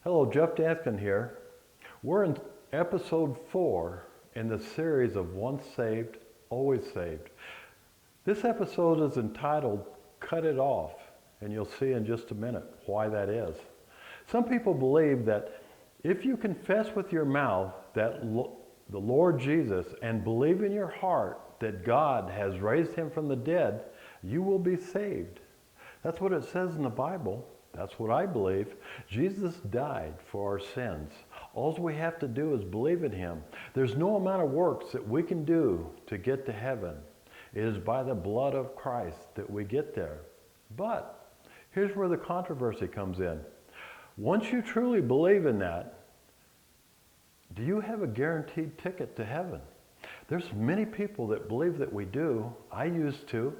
Hello, Jeff Danskin here. We're in episode 4 in the series of Once Saved, Always Saved. This episode is entitled Cut It Off, and you'll see in just a minute why that is. Some people believe that if you confess with your mouth that the Lord Jesus and believe in your heart that God has raised him from the dead, you will be saved. That's what it says in the Bible. That's what I believe. Jesus died for our sins. All we have to do is believe in him. There's no amount of works that we can do to get to heaven. It is by the blood of Christ that we get there. But here's where the controversy comes in. Once you truly believe in that, do you have a guaranteed ticket to heaven? There's many people that believe that we do. I used to.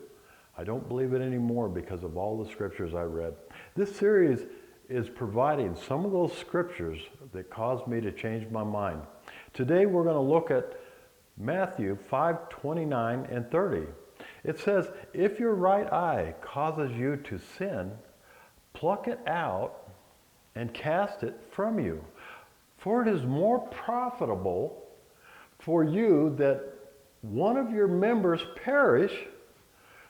I don't believe it anymore because of all the scriptures I read. This series is providing some of those scriptures that caused me to change my mind. Today we're going to look at Matthew 5:29 and 30. It says, if your right eye causes you to sin, pluck it out and cast it from you. For it is more profitable for you that one of your members perish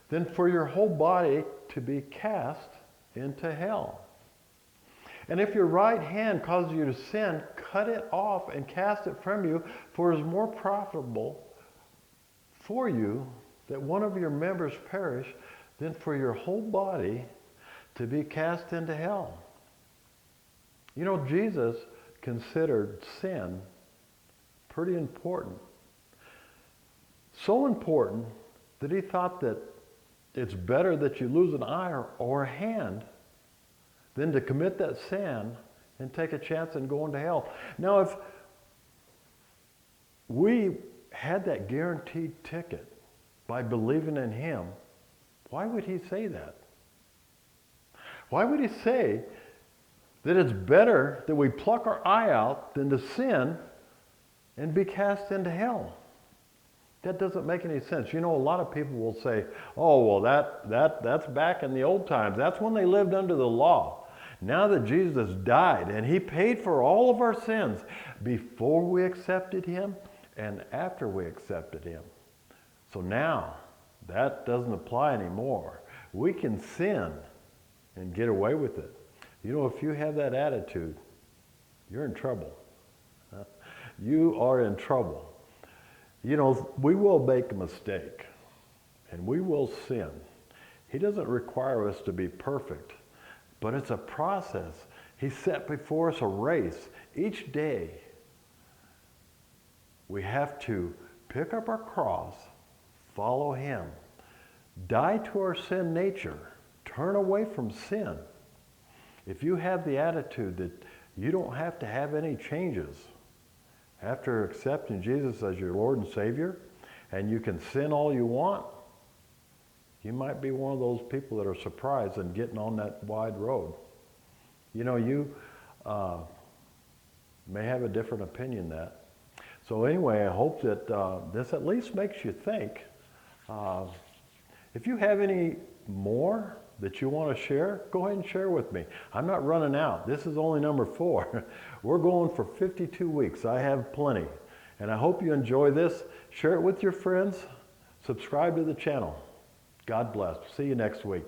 than for your whole body to be cast into hell. And if your right hand causes you to sin, cut it off and cast it from you, for it is more profitable for you that one of your members perish than for your whole body to be cast into hell. You know, Jesus considered sin pretty important. So important that he thought that it's better that you lose an eye or a hand than to commit that sin and take a chance and go into hell. Now, if we had that guaranteed ticket by believing in him, why would he say that? Why would he say that it's better that we pluck our eye out than to sin and be cast into hell? That doesn't make any sense. You know, a lot of people will say, oh, well, that's back in the old times. That's when they lived under the law. Now that Jesus died and he paid for all of our sins before we accepted him and after we accepted him. So now that doesn't apply anymore. We can sin and get away with it. You know, if you have that attitude, you're in trouble. You are in trouble. You know, we will make a mistake and we will sin. He doesn't require us to be perfect, but it's a process. He set before us a race. Each day we have to pick up our cross, follow him, die to our sin nature, turn away from sin. If you have the attitude that you don't have to have any changes after accepting Jesus as your Lord and Savior, and you can sin all you want, you might be one of those people that are surprised and getting on that wide road. You know, you may have a different opinion than that. So anyway, I hope that this at least makes you think. If you have any more that you want to share, go ahead and share with me. I'm not running out. This is only number 4. We're going for 52 weeks. I have plenty. And I hope you enjoy this. Share it with your friends. Subscribe to the channel. God bless. See you next week.